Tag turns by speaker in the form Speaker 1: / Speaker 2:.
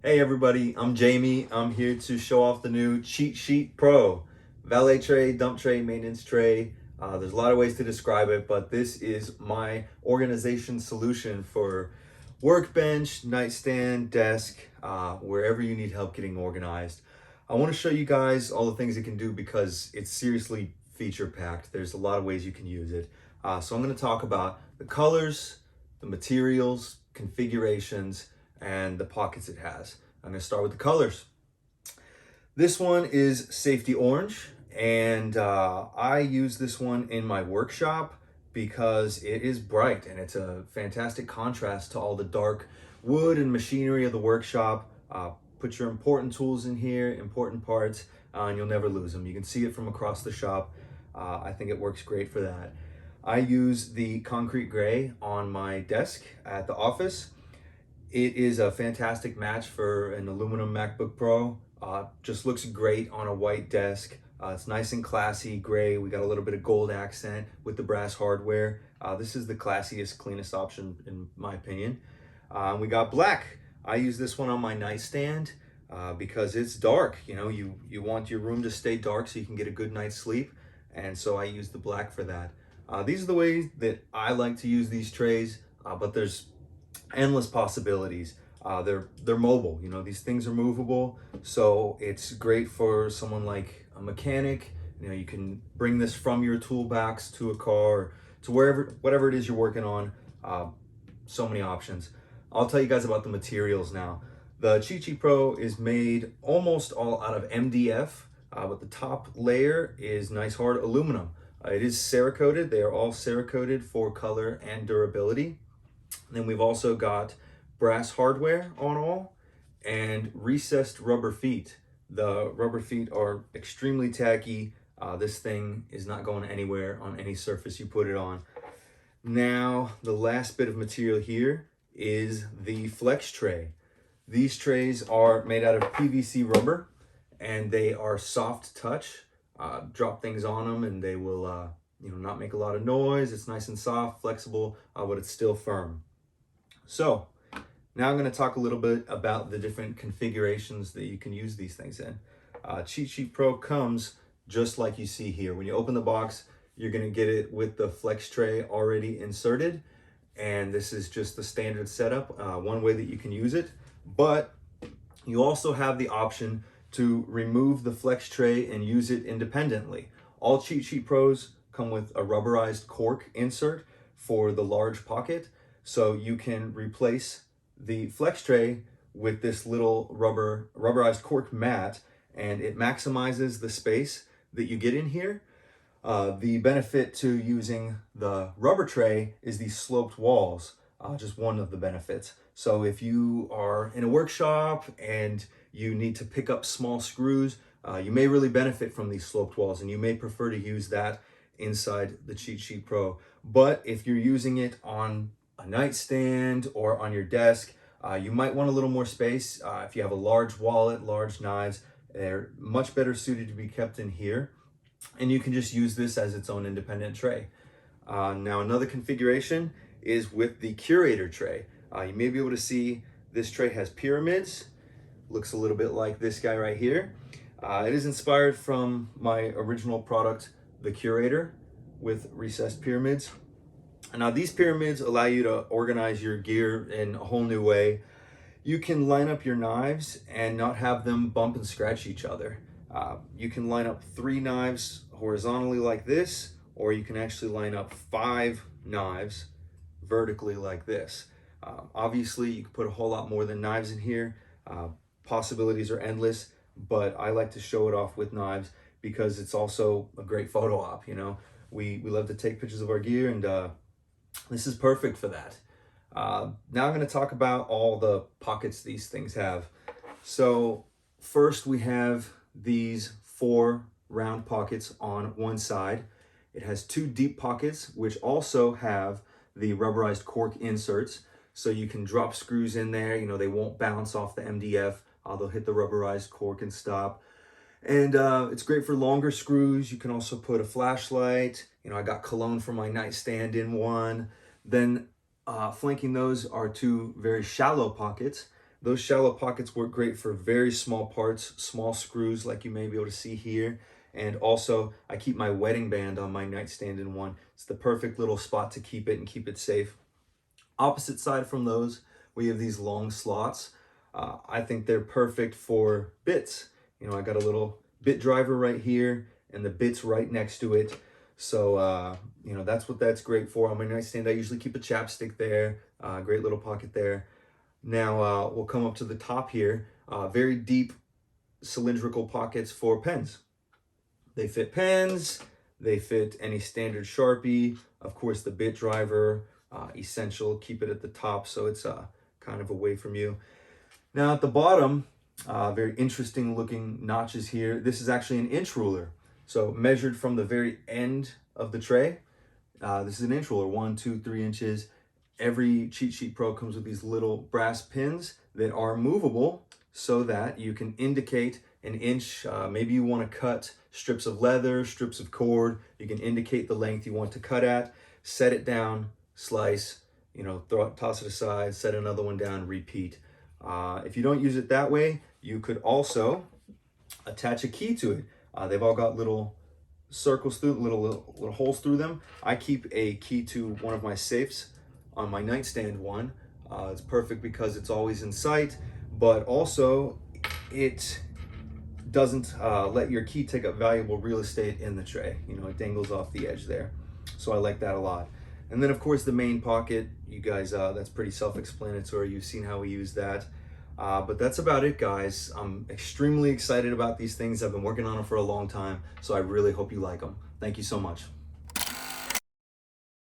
Speaker 1: Hey everybody, I'm Jamie. I'm here to show off the new Cheat Sheet Pro. Valet tray, dump tray, maintenance tray. There's a lot of ways to describe it, but this is my organization solution for workbench, nightstand, desk, wherever you need help getting organized. I want to show you guys all the things it can do because it's seriously feature packed. There's a lot of ways you can use it. So I'm going to talk about the colors, the materials, configurations, and the pockets it has. I'm going to start with the colors. This one is safety orange, and I use this one in my workshop because it is bright and it's a fantastic contrast to all the dark wood and machinery of the workshop. Put your important tools in here, important parts, and you'll never lose them. You can see it from across the shop. I think it works great for that. I use the concrete gray on my desk at the office. It is a fantastic match for an aluminum MacBook Pro. Just looks great on a white desk. It's nice and classy, gray. We got a little bit of gold accent with the brass hardware. This is the classiest, cleanest option in my opinion. We got black. I use this one on my nightstand because it's dark. You know, you want your room to stay dark so you can get a good night's sleep. And so I use the black for that. These are the ways that I like to use these trays, but there's endless possibilities. They're mobile, you know, these things are movable, so it's great for someone like a mechanic. You know, you can bring this from your toolbox to a car, to whatever it is you're working on. So many options. I'll tell you guys about the materials now. The Cheat Sheet Pro is made almost all out of MDF, but the top layer is nice hard aluminum. It is Cerakoted. They are all Cerakoted for color and durability. Then we've also got brass hardware on all and recessed rubber feet. The rubber feet are extremely tacky. This thing is not going anywhere on any surface you put it on. Now, the last bit of material here is the flex tray. These trays are made out of PVC rubber and they are soft touch. Drop things on them and they will not make a lot of noise. It's nice and soft, flexible, but it's still firm. So now I'm going to talk a little bit about the different configurations that you can use these things in. Cheat Sheet Pro comes just like you see here. When you open the box, you're going to get it with the flex tray already inserted. And this is just the standard setup, one way that you can use it. But you also have the option to remove the flex tray and use it independently. All Cheat Sheet Pros come with a rubberized cork insert for the large pocket. So you can replace the flex tray with this little rubberized cork mat, and it maximizes the space that you get in here. The benefit to using the rubber tray is these sloped walls, just one of the benefits. So if you are in a workshop and you need to pick up small screws, you may really benefit from these sloped walls, and you may prefer to use that inside the Cheat Sheet Pro. But if you're using it on a nightstand or on your desk, you might want a little more space. If you have a large wallet, large knives, they're much better suited to be kept in here. And you can just use this as its own independent tray. Now another configuration is with the Curator Tray. You may be able to see this tray has pyramids. Looks a little bit like this guy right here. It is inspired from my original product, the Curator, with recessed pyramids. Now these pyramids allow you to organize your gear in a whole new way. You can line up your knives and not have them bump and scratch each other. You can line up 3 knives horizontally like this, or you can actually line up 5 knives vertically like this. Obviously, you can put a whole lot more than knives in here. Possibilities are endless, but I like to show it off with knives because it's also a great photo op. You know, we love to take pictures of our gear, and this is perfect for that. Now I'm going to talk about all the pockets these things have. So first we have these 4 round pockets on one side. It has 2 deep pockets, which also have the rubberized cork inserts. So you can drop screws in there. You know, they won't bounce off the MDF. They'll hit the rubberized cork and stop. And it's great for longer screws. You can also put a flashlight. You know, I got cologne for my nightstand in one. Then flanking those are 2 very shallow pockets, Those shallow pockets work great for very small parts, small screws like you may be able to see here. And also, I keep my wedding band on my nightstand in one. It's the perfect little spot to keep it and keep it safe. Opposite side from those, we have these long slots. I think they're perfect for bits. You know, I got a little bit driver right here and the bits right next to it. So, you know, that's what that's great for. On my nightstand, I usually keep a chapstick there. Great little pocket there. Now, we'll come up to the top here. Very deep cylindrical pockets for pens. They fit pens, they fit any standard Sharpie, of course the bit driver, essential, keep it at the top so it's kind of away from you. Now at the bottom, very interesting looking notches here. This is actually an inch ruler. So measured from the very end of the tray, this is an inch ruler, 1, 2, 3 inches. Every Cheat Sheet Pro comes with these little brass pins that are movable so that you can indicate an inch. Maybe you want to cut strips of leather, strips of cord. You can indicate the length you want to cut at, set it down, slice, you know, toss it aside, set another one down, repeat. If you don't use it that way, you could also attach a key to it. They've all got little circles through, little holes through them. I keep a key to one of my safes on my nightstand one. It's perfect because it's always in sight, but also it doesn't let your key take up valuable real estate in the tray. You know, it dangles off the edge there. So I like that a lot. And then of course the main pocket, you guys, that's pretty self-explanatory. You've seen how we use that. But that's about it, guys. I'm extremely excited about these things. I've been working on them for a long time, so I really hope you like them. Thank you so much.